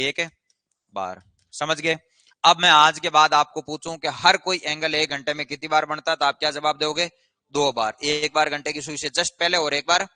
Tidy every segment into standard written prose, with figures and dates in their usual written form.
एक बार। समझ गए? अब मैं आज के बाद आपको पूछूं कि हर कोई एंगल 1 घंटे में कितनी बार बनता है, तो आप क्या जवाब दोगे? 2 बार। एक बार घंटे की सुई से जस्ट पहले और एक बार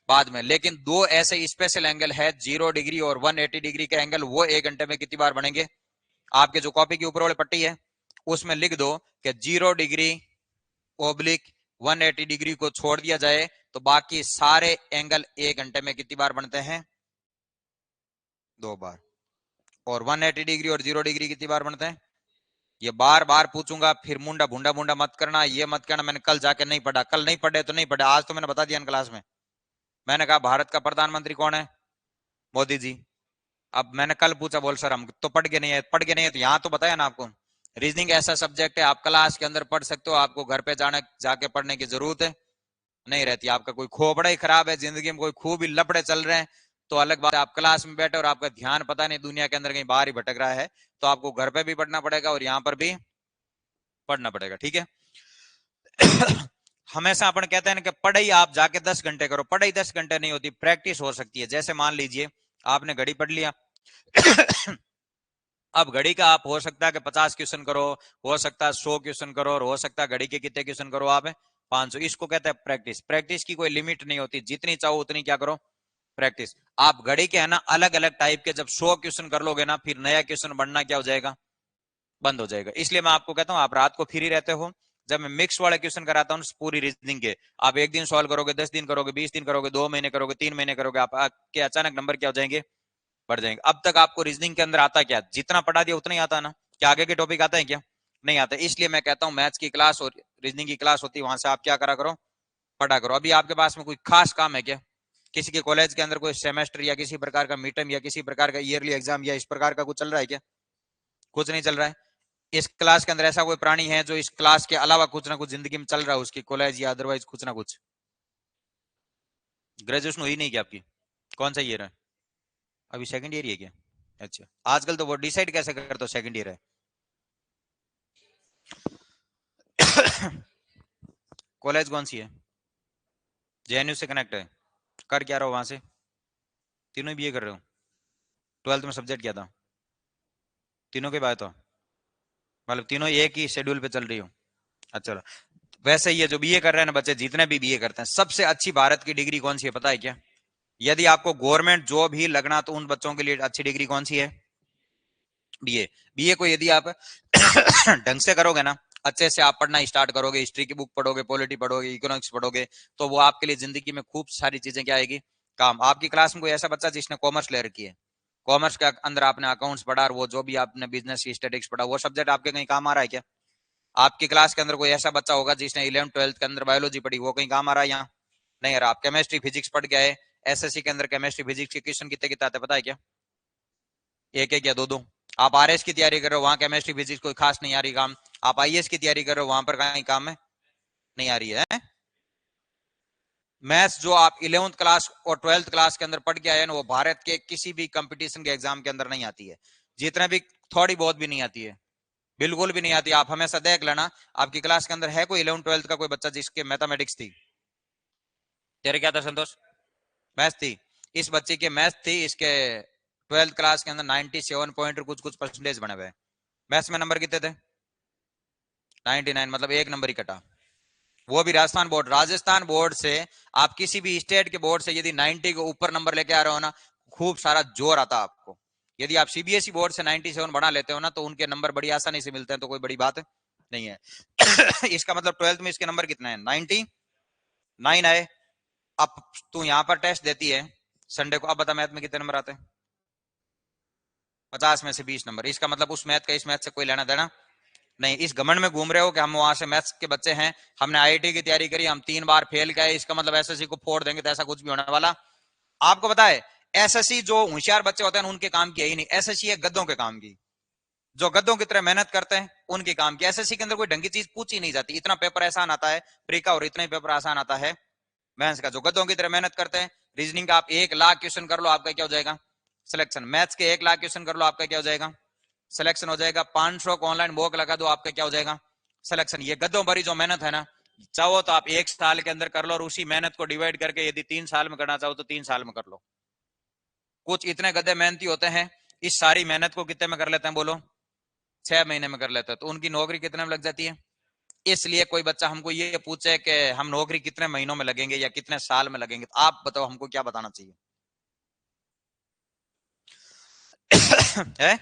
बाद में। लेकिन दो ऐसे स्पेशल एंगल है 0 डिग्री और 180 डिग्री के एंगल, वो 1 घंटे में कितनी बार बनेंगे? आपके जो कॉपी की ऊपर वाली पट्टी है उसमें लिख दो कि 0 डिग्री ओब्लिक 180 डिग्री को छोड़ दिया जाए तो बाकी सारे एंगल 1 घंटे में कितनी बार बनते हैं? 2 बार। और 180 डिग्री और 0 डिग्री कितनी बार बनते हैं? ये बार बार पूछूंगा, फिर मुंडा भुंडा मुंडा मत करना, ये मत करना मैंने कल जाके नहीं पढ़ा। कल नहीं पढ़े तो नहीं पढ़े, आज तो मैंने बता दिया क्लास में। मैंने कहा भारत का प्रधानमंत्री कौन है? मोदी जी। अब मैंने कल पूछा, बोल सर हम तो पढ़ के नहीं है। पढ़ के नहीं है तो यहाँ तो बताया ना आपको। रीजनिंग ऐसा सब्जेक्ट है आप क्लास के अंदर पढ़ सकते हो, आपको घर पे जाके पढ़ने की जरूरत है नहीं रहती। आपका कोई खोपड़ा ही खराब है, जिंदगी में कोई खूब ही लपड़े चल रहे हैं तो अलग बात है। आप क्लास में बैठे और आपका ध्यान पता नहीं दुनिया के अंदर कहीं बाहर ही भटक रहा है, तो आपको घर पे भी पढ़ना पड़ेगा और यहाँ पर भी पढ़ना पड़ेगा। ठीक है? हमेशा अपन कहते हैं ना कि पढ़ाई आप जाके 10 घंटे करो। पढ़ाई 10 घंटे नहीं होती, प्रैक्टिस हो सकती है। जैसे मान लीजिए आपने घड़ी पढ़ लिया अब घड़ी का आप हो सकता है कि 50 क्वेश्चन करो, हो सकता है 100 क्वेश्चन करो, और हो सकता है घड़ी के कितने क्वेश्चन करो आप? 500। इसको कहते हैं प्रैक्टिस। प्रैक्टिस की कोई लिमिट नहीं होती, जितनी चाहो उतनी क्या करो? प्रैक्टिस। आप घड़ी के है ना अलग अलग टाइप के जब 100 क्वेश्चन कर लोगे ना, फिर नया क्वेश्चन बनना क्या हो जाएगा? बंद हो जाएगा। इसलिए मैं आपको कहता हूं आप रात को फ्री रहते हो, जब मैं मिक्स वाले क्वेश्चन कराता हूं पूरी रीजनिंग के, आप एक दिन सॉल्व करोगे, 10 दिन करोगे, 20 दिन करोगे, 2 महीने करोगे, 3 महीने करोगे, आपके अचानक नंबर क्या हो जाएंगे? बढ़ जाएंगे। अब तक आपको रीजनिंग के अंदर आता क्या? जितना पढ़ा दिया उतना ही आता ना? क्या आगे के टॉपिक आता है क्या? नहीं आता। इसलिए मैं कहता हूं मैथ्स की क्लास और रीजनिंग की क्लास होती है, वहां से आप क्या करा करो? पढ़ा करो। अभी आपके पास में कोई खास काम है क्या? किसी के कॉलेज के अंदर कोई सेमेस्टर या किसी प्रकार का मीटम या किसी प्रकार का ईयरली एग्जाम या इस प्रकार का कुछ चल रहा है क्या? कुछ नहीं चल रहा है। इस क्लास के अंदर ऐसा कोई प्राणी है जो इस क्लास के अलावा कुछ ना कुछ जिंदगी में चल रहा है उसकी, कॉलेज या अदरवाइज कुछ ना कुछ? ग्रेजुएशन हुई नहीं क्या आपकी? कौन सा ईयर है? अभी सेकंड ईयर ही है क्या? अच्छा। आजकल तो वो डिसाइड कैसे करते हो सेकंड ईयर है? कॉलेज कौन सी है? जेएनयू से कनेक्ट है? कर क्या रहे हो वहां से? तीनों बीए कर रहे हो? 12th में सब्जेक्ट क्या था? तीनों के बाद तो मतलब तीनों एक ही शेड्यूल पे चल रही हो? अच्छा। वैसे ये जो बीए कर रहे हैं ना बच्चे, जितने भी बीए करते हैं, सबसे अच्छी भारत की डिग्री कौन सी है पता है क्या? यदि आपको गवर्नमेंट जॉब ही लगना तो उन बच्चों के लिए अच्छी डिग्री कौन सी है? बीए। बीए को यदि आप ढंग से करोगे ना, अच्छे से आप पढ़ना स्टार्ट करोगे, हिस्ट्री की बुक पढ़ोगे, पॉलिटी पढ़ोगे, इकोनॉमिक्स पढ़ोगे, तो वो आपके लिए जिंदगी में खूब सारी चीजें क्या आएगी? काम। आपकी क्लास में कोई ऐसा बच्चा जिसने कॉमर्स ले रखी है, कॉमर्स के अंदर आपने अकाउंट्स पढ़ा और वो जो भी आपने बिजनेस की स्टैटिस्टिक्स पढ़ा, वो सब्जेक्ट आपके कहीं काम आ रहा है क्या? आपकी क्लास के अंदर कोई ऐसा बच्चा होगा जिसने 11th 12th के अंदर बायोलॉजी पढ़ी, वो कहीं काम आ रहा है यहाँ? नहीं आ रहा। आप केमिस्ट्री फिजिक्स पढ़ के आए, एसएससी के अंदर केमिस्ट्री फिजिक्स के क्वेश्चन कितने कितने आते पता है क्या? एक एक या दो दो। आप आरएस की तैयारी कर रहे हो, वहां केमिस्ट्री फिजिक्स कोई खास नहीं आ रही काम। आप आईएएस की तैयारी कर रहे हो, वहां पर कहीं काम है? नहीं आ रही है। मैथ्स जो आप 11th क्लास और 12th क्लास के अंदर पढ़ के आए ना, वो भारत के किसी भी कंपटीशन के एग्जाम के अंदर नहीं आती है। जितने भी, थोड़ी बहुत भी नहीं आती है, बिल्कुल भी नहीं आती। आप हमेशा देख लेना आपकी क्लास के अंदर है कोई 11th 12th का कोई बच्चा जिसके मैथमेटिक्स थी? तेरे क्या था संतोष? मैथ्स थी। इस बच्चे के मैथ्स थी, इसके 12th क्लास के अंदर 97 पॉइंट कुछ कुछ परसेंटेज बने हुए। मैथ्स में नंबर कितने थे? 99, मतलब एक नंबर ही कटा। वो भी राजस्थान बोर्ड। राजस्थान बोर्ड से आप किसी भी स्टेट के बोर्ड से यदि 90 के ऊपर नंबर लेके आ रहे हो ना, खूब सारा जोर आता आपको। यदि आप सीबीएसई बोर्ड से 97 बना लेते हो ना, तो उनके नंबर बड़ी आसानी से मिलते हैं, तो कोई बड़ी बात नहीं है। इसका मतलब 12th में इसके नंबर कितने हैं? 99 आए। अब तू यहां पर टेस्ट देती है संडे को, अब बता मैथ में कितने नंबर आते हैं? 50 में से 20 नंबर। इसका मतलब उस मैथ का इस मैथ से कोई लेना देना नहीं। इस घमंड में घूम रहे हो कि हम वहां से मैथ्स के बच्चे हैं, हमने आईआईटी की तैयारी करी, हम 3 बार फेल गए, इसका मतलब एसएससी को फोड़ देंगे, तो ऐसा कुछ भी होने वाला आपको पता है? एसएससी जो होशियार बच्चे होते हैं उनके काम की है ही नहीं। एसएससी है गद्दों के काम की, जो गद्दों की तरह मेहनत करते हैं उनके काम की। एसएससी के अंदर कोई ढंग की चीज पूछी नहीं जाती। इतना पेपर आसान आता है प्री का, और इतना ही पेपर आसान आता है मेंस का। जो गद्दों की तरह मेहनत करते हैं, रीजनिंग का आप 1 लाख क्वेश्चन कर लो, आपका क्या हो जाएगा? सिलेक्शन। मैथ्स के 1 लाख क्वेश्चन कर लो, आपका क्या हो जाएगा? सिलेक्शन हो जाएगा। 500 को ऑनलाइन मॉक लगा दो, आपका क्या हो जाएगा? सिलेक्शन। ये गद्दों भरी जो मेहनत है ना, चाहो तो आप 1 साल के अंदर कर लो, और उसी मेहनत को डिवाइड करके यदि 3 साल में करना चाहो तो 3 साल में कर लो। कुछ इतने गद्दे मेहनती होते हैं इस सारी मेहनत को कितने में कर लेते हैं बोलो? 6 महीने में कर लेते हैं। तो उनकी नौकरी कितने में लग जाती है? इसलिए कोई बच्चा हमको ये पूछे कि हम नौकरी कितने महीनों में लगेंगे या कितने साल में लगेंगे, तो आप बताओ हमको क्या बताना चाहिए? है?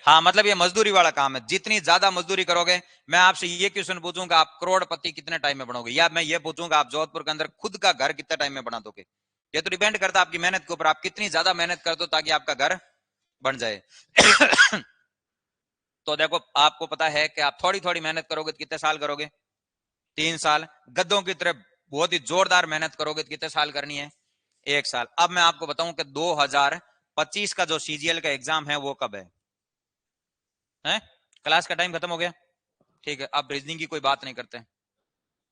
हाँ, मतलब ये मजदूरी वाला काम है। जितनी ज्यादा मजदूरी करोगे, मैं आपसे ये क्वेश्चन पूछूंगा आप करोड़पति कितने टाइम में बनोगे, या मैं ये पूछूंगा आप जोधपुर के अंदर खुद का घर कितने टाइम में बना दोगे। ये तो डिपेंड करता है आपकी मेहनत के ऊपर, आप कितनी ज्यादा मेहनत कर दो ताकि आपका घर बन जाए। तो देखो, आपको पता है कि आप थोड़ी थोड़ी मेहनत करोगे तो कितने साल करोगे? 3 साल। गद्दों की तरह बहुत ही जोरदार मेहनत करोगे तो कितने साल करनी है? 1 साल। अब मैं आपको बताऊं कि 2025 का जो सीजीएल का एग्जाम है वो कब है? क्लास का टाइम खत्म हो गया, ठीक है। अब रीजनिंग की कोई बात नहीं करते।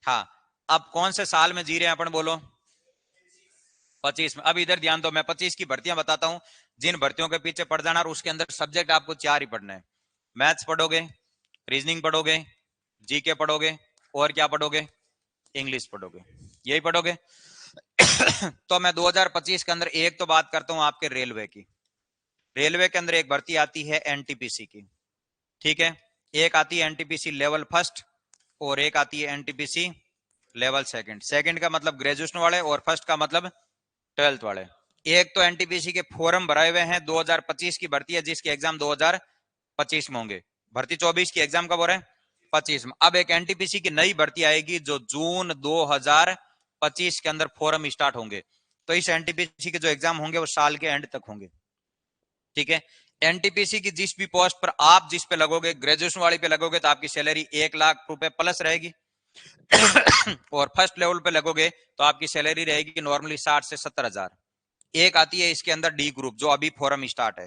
हाँ, अब कौन से साल में जी रहे हैं अपन बोलो? 25 में। अब इधर ध्यान दो, मैं 25 की भर्तियां बताता हूं, जिन भर्तियों के पीछे पड़ जाना, और उसके अंदर सब्जेक्ट आपको 4 ही पढ़ने हैं। मैथ्स पढ़ोगे, रीजनिंग पढ़ोगे, जीके पढ़ोगे, और क्या पढ़ोगे? इंग्लिश पढ़ोगे, यही पढ़ोगे। तो मैं 2025 के अंदर एक तो बात करता हूं आपके रेलवे की। रेलवे के अंदर एक भर्ती आती है एनटीपीसी की, ठीक है। एक आती है एनटीपीसी लेवल फर्स्ट, और एक आती है एनटीपीसी लेवल सेकंड। सेकंड का मतलब ग्रेजुएशन वाले, और फर्स्ट का मतलब 12th वाले। एक तो एनटीपीसी के फॉर्म भराए हुए हैं, 2025 की भर्ती है जिसके एग्जाम 2025 में होंगे। भर्ती 24 की, एग्जाम कब हो रहा है? 25 में। अब एक एनटीपीसी की नई भर्ती आएगी जो जून 2025 के अंदर फॉर्म स्टार्ट होंगे। तो इस एनटीपीसी के जो एग्जाम होंगे वो साल के एंड तक होंगे, ठीक है। एनटीपीसी की जिस भी पोस्ट पर आप जिस पे लगोगे, ग्रेजुएशन वाली पे लगोगे तो आपकी सैलरी 1 लाख रुपए प्लस रहेगी। और फर्स्ट लेवल पे लगोगे तो आपकी सैलरी रहेगी नॉर्मली 60 से 70 हजार। एक आती है इसके अंदर डी ग्रुप, जो अभी फॉर्म स्टार्ट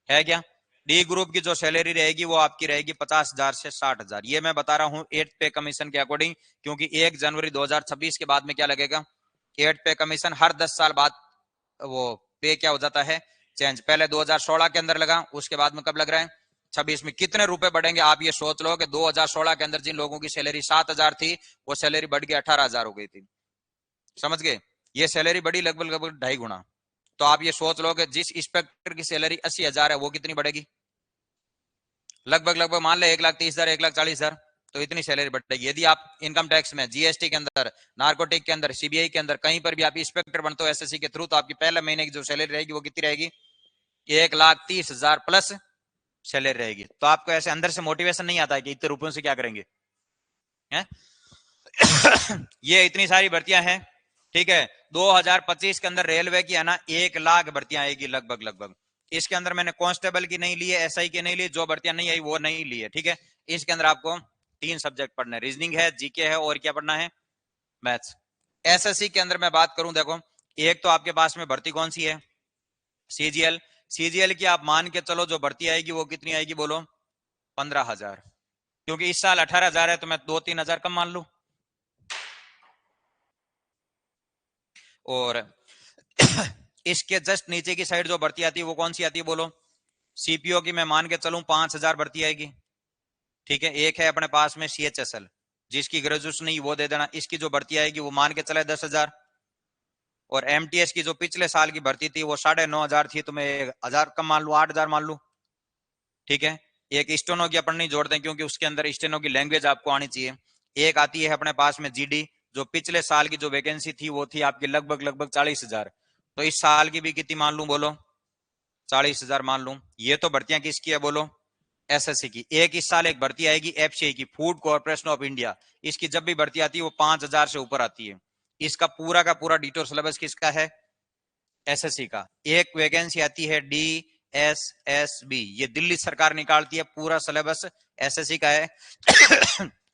है क्या? डी ग्रुप की जो सैलरी रहेगी वो आपकी रहेगी 50 हजार से 60 हजार। ये मैं बता रहा हूं 8th पे कमीशन के अकॉर्डिंग, क्योंकि 1 जनवरी 2026 के बाद में क्या लगेगा? 8th पे कमीशन। हर 10 साल बाद वो पे क्या हो जाता है? चेंज। पहले 2016 के अंदर लगा, उसके बाद में कब लग रहा है? 26 में। कितने रुपए बढ़ेंगे आप ये सोच लो कि 2016 के अंदर जिन लोगों की सैलरी 7 हजार थी, वो सैलरी बढ़ गई 18 हजार हो गई थी। समझ गए? ये सैलरी बढ़ी लगभग लगभग 2.5 गुना। तो आप ये सोच लो कि जिस इंस्पेक्टर की सैलरी 80 हजार है वो कितनी बढ़ेगी? लगभग लगभग मान ले 1,30,000, 1,40,000। तो इतनी सैलरी बढ़ेगी। यदि आप इनकम टैक्स में, जीएसटी के अंदर, नार्कोटिक के अंदर, सीबीआई के अंदर, कहीं पर भी आप इंस्पेक्टर बनते हो एसएससी के थ्रू, तो आपकी पहले महीने की जो सैलरी रहेगी वो कितनी रहेगी? 1,30,000 प्लस सैलरी रहेगी। तो आपको ऐसे अंदर से मोटिवेशन नहीं आता है कि इतने रुपयों से क्या करेंगे, है? ये इतनी सारी भर्तियां हैं, ठीक है। 2025 के अंदर रेलवे की है ना 1 लाख भर्तियां आएगी लगभग लगभग। इसके अंदर मैंने कांस्टेबल की नहीं ली है, एसआई की नहीं ली, जो भर्तियां नहीं आई वो नहीं ली है, ठीक है। इसके अंदर आपको 3 सब्जेक्ट पढ़ना है, रीजनिंग है, जीके है, और क्या पढ़ना है? मैथ्स। एसएससी के अंदर मैं बात करूं, देखो, एक तो आपके पास में भर्ती कौन सी है? सीजीएल। सीजीएल की आप मान के चलो जो भर्ती आएगी वो कितनी आएगी बोलो? 15 हजार। क्योंकि इस साल 18 हजार है तो मैं 2-3 हजार कम मान लू। और इसके जस्ट नीचे की साइड जो भर्ती आती है वो कौन सी आती है बोलो? सीपीओ की मैं मान के चलूं 5 हजार भर्ती आएगी, ठीक है। एक है अपने पास में सीएचएसएल, जिसकी ग्रेजुएशन नहीं वो दे देना, इसकी जो भर्ती आएगी वो मान के चले 10 हजार। और एमटीएस की जो पिछले साल की भर्ती थी वो 9,500 थी, तो मैं 1 हजार कम मान लू, 8 हजार मान लू, ठीक है। एक स्टेनो की अपन नहीं जोड़ते हैं क्योंकि उसके अंदर स्टेनो की लैंग्वेज आपको आनी चाहिए। एक आती है अपने पास में जीडी, जो पिछले साल की जो वैकेंसी थी वो थी आपकी लगभग लगभग 40 हजार। तो इस साल की भी कितनी मान लू बोलो? 40 हजार मान लू। ये तो भर्तियां किसकी है बोलो? एसएससी की। एक इस साल एक भर्ती आएगी एफसीआई की, फूड कॉर्पोरेशन ऑफ इंडिया। इसकी जब भी भर्ती आती है वो 5 हजार से ऊपर आती है। इसका पूरा का पूरा डिटेल सिलेबस किसका है? एसएससी का। एक वैकेंसी आती है डीएसएसबी, ये दिल्ली सरकार निकालती है, पूरा सिलेबस एसएससी का है।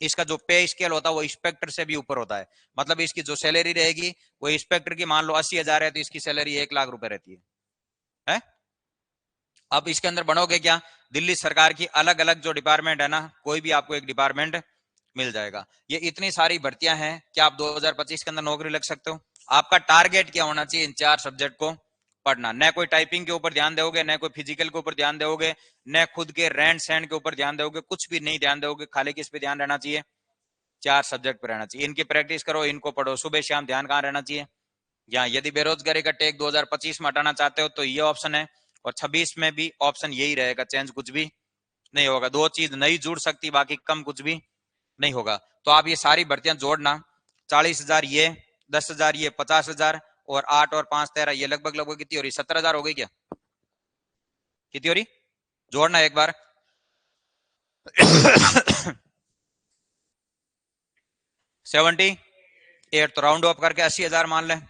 इसका जो पे स्केल होता है वो इंस्पेक्टर से भी ऊपर होता है। मतलब इसकी जो सैलरी रहेगी वो इंस्पेक्टर की मान लो 80 हजार है तो इसकी सैलरी 1 लाख रुपए रहती है? अब इसके अंदर बनोगे क्या? दिल्ली सरकार की अलग अलग जो डिपार्टमेंट है ना, कोई भी आपको एक डिपार्टमेंट मिल जाएगा। ये इतनी सारी भर्तियां हैं कि आप 2025 के अंदर नौकरी लग सकते हो। आपका टारगेट क्या होना चाहिए? इन 4 सब्जेक्ट को पढ़ना। न कोई टाइपिंग के ऊपर ध्यान दोगे, न कोई फिजिकल के ऊपर ध्यान दोगे, न खुद के रहन सहन के ऊपर ध्यान दोगे, कुछ भी नहीं ध्यान दोगे। खाली किस पे ध्यान रहना चाहिए? 4 सब्जेक्ट पर रहना चाहिए। इनकी प्रैक्टिस करो, इनको पढ़ो सुबह शाम। ध्यान कहाँ रहना चाहिए? यहाँ। यदि बेरोजगारी का टैग 2025 में हटाना चाहते हो तो ये ऑप्शन है, और 26 में भी ऑप्शन यही रहेगा, चेंज कुछ भी नहीं होगा। दो चीज नहीं जुड़ सकती, बाकी कम कुछ भी नहीं होगा। तो आप ये सारी भर्तियां जोड़ना, 40,000 ये, 10,000 ये, 50,000 और 8 और 5 13, ये लगभग लगभग कितनी हो रही, 17,000 हो गई क्या, कितनी हो रही, जोड़ना एक बार। 78, तो राउंड ऑफ करके 80,000 मान लें,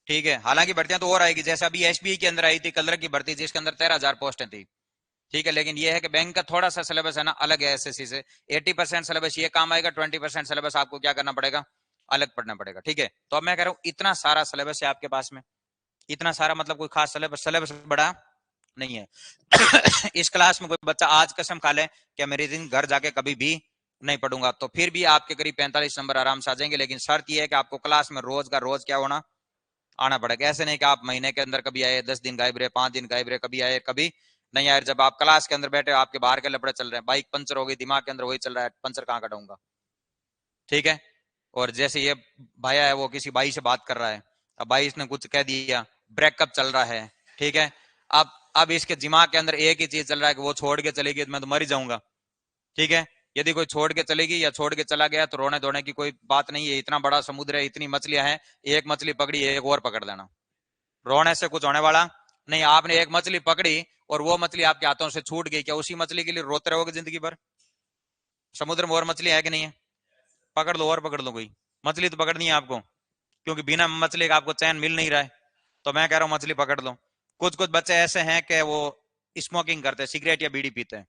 ठीक है। हालांकि भर्तियां तो और आएगी, जैसे अभी एसबीआई के अंदर आई थी कलर की भर्ती, जिसके अंदर 13,000 पोस्टें थी, ठीक है। लेकिन ये है कि बैंक का थोड़ा सा सिलेबस है ना अलग है एसएससी से, 80% सिलेबस ये काम आएगा, 20% सिलेबस आपको क्या करना पड़ेगा, अलग पढ़ना पड़ेगा, ठीक है। तो अब मैं कह रहा हूं इतना सारा सिलेबस है आपके पास में, इतना सारा मतलब कोई खास सिलेबस सिलेबस बड़ा नहीं है। इस क्लास में कोई बच्चा आज कसम खा ले कि मेरे दिन घर जाके कभी भी नहीं पढ़ूंगा, तो फिर भी आपके करीब 45 नंबर आराम से आ जाएंगे। लेकिन शर्त यह है कि आपको क्लास में रोज का रोज क्या होना, आना पड़ेगा। ऐसे नहीं कि आप महीने के अंदर कभी आए, 10 दिन गायब रहे, 5 दिन गायब रहे, कभी आए कभी नहीं आए। जब आप क्लास के अंदर बैठे आपके बाहर के लफड़े चल रहे हैं, बाइक पंचर हो गई, दिमाग के अंदर वही चल रहा है, पंचर कहाँ कटाऊंगा, ठीक है। और जैसे ये भाया है वो किसी बाई से बात कर रहा है, अब बाई इसने कुछ कह दिया, ब्रेकअप चल रहा है, ठीक है। अब इसके दिमाग के अंदर एक ही चीज चल रहा है कि वो छोड़ के चलेगी तो मैं तो मर ही जाऊंगा, ठीक है। यदि कोई छोड़ के चलेगी या छोड़ के चला गया तो रोने धोने की कोई बात नहीं है, इतना बड़ा समुद्र है, इतनी मछलियां हैं, एक मछली पकड़ी एक और पकड़ लेना, रोने से कुछ होने वाला नहीं। आपने एक मछली पकड़ी और वो मछली आपके हाथों से छूट गई, क्या उसी मछली के लिए रोते रहोगे जिंदगी भर? समुद्र में और मछली है कि नहीं है? पकड़ लो और पकड़ लो, कोई मछली तो पकड़नी है आपको, क्योंकि बिना मछली का आपको चैन मिल नहीं रहा है। तो मैं कह रहा हूँ मछली पकड़ लो। कुछ कुछ बच्चे ऐसे हैं कि वो स्मोकिंग करते हैं, सिगरेट या बीड़ी पीते हैं,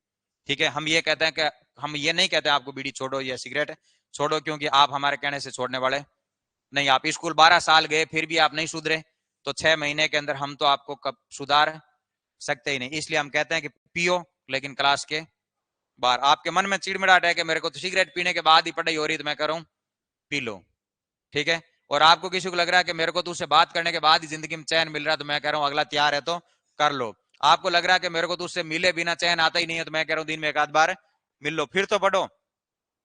ठीक है। हम ये कहते हैं कि हम ये नहीं कहते आपको बीड़ी छोड़ो या सिगरेट छोड़ो, क्योंकि आप हमारे कहने से छोड़ने वाले नहीं। आप स्कूल 12 साल गए फिर भी आप नहीं सुधरे, तो 6 महीने के अंदर हम तो आपको कब सुधार सकते ही नहीं। इसलिए हम कहते हैं कि पियो, लेकिन क्लास के बाहर। आपके मन में चिड़मिड़ाहट है कि मेरे को तो सिगरेट पीने के बाद ही पढ़ाई हो रही, तो मैं कह रहा हूं पी लो, ठीक है। और आपको किसी को लग रहा है कि मेरे को तो उससे बात करने के बाद ही जिंदगी में चैन मिल रहा है, तो मैं कह रहा हूं अगला तैयार है तो कर लो। आपको लग रहा है कि मेरे को तो उससे मिले बिना चैन आता ही नहीं है, तो मैं कह रहा हूं दिन में एक आध बार मिल लो, फिर तो पढ़ो।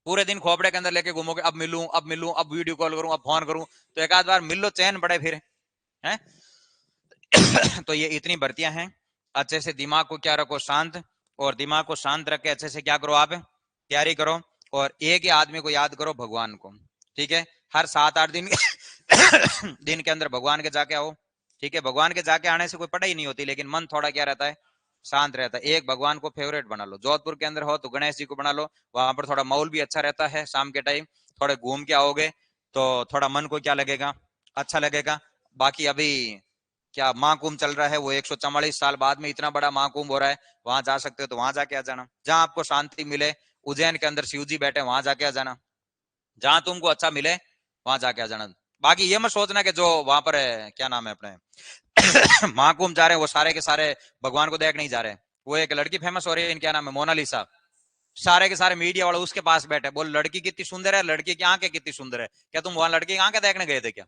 पूरे दिन खोपड़े के अंदर लेके घूमोगे, अब मिलूं अब मिलूं, अब वीडियो कॉल करूं, अब फोन करूं, तो एक आध बार मिल लो, चैन पड़े फिर है। तो ये इतनी भर्तियां हैं, अच्छे से दिमाग को क्या रखो शांत, और दिमाग को शांत रख के अच्छे से क्या करो, आप तैयारी करो। और एक ही आदमी को याद करो, भगवान को, ठीक है। हर 7-8 दिन दिन के अंदर भगवान के जाके आओ, ठीक है। भगवान के जाके आने से कोई पढ़ाई नहीं होती, लेकिन मन थोड़ा क्या रहता है, शांत रहता है। एक भगवान को फेवरेट बना लो, जोधपुर के अंदर हो तो गणेश जी को बना लो, वहां पर थोड़ा माहौल भी अच्छा रहता है, शाम के टाइम थोड़े घूम के आओगे तो थोड़ा मन को क्या लगेगा, अच्छा लगेगा। बाकी अभी क्या महाकुंभ चल रहा है, वो 144 साल बाद में इतना बड़ा महाकुंभ हो रहा है, वहां जा सकते हो तो वहां जाके आ जाना। जहां आपको शांति मिले, उज्जैन के अंदर शिव जी बैठे, वहां जाके आ जाना। जहां तुमको अच्छा मिले वहां जाके आ जाना। बाकी ये मत सोचना कि जो वहां पर है, क्या नाम है अपने महाकुंभ जा रहे हैं वो सारे के सारे भगवान को देख नहीं जा रहे। वो एक लड़की फेमस हो रही है, क्या नाम है, मोनालिसा, सारे के सारे मीडिया वाले उसके पास बैठे, बोल लड़की कितनी सुंदर है, लड़की की आंखें कितनी सुंदर है, क्या तुम वहां लड़की की आंखें देखने गए थे क्या?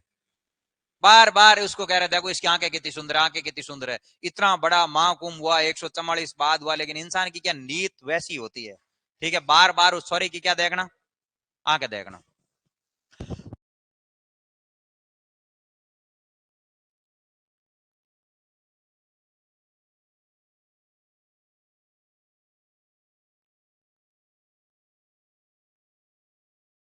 बार बार उसको कह रहे, देखो इसकी आंखें कितनी सुंदर है, आंखें कितनी सुंदर है। इतना बड़ा महाकुंभ हुआ, 144 बाद हुआ, लेकिन इंसान की क्या नीयत वैसी होती है, ठीक है। बार बार उस सॉरी की क्या देखना, आंखें देखना।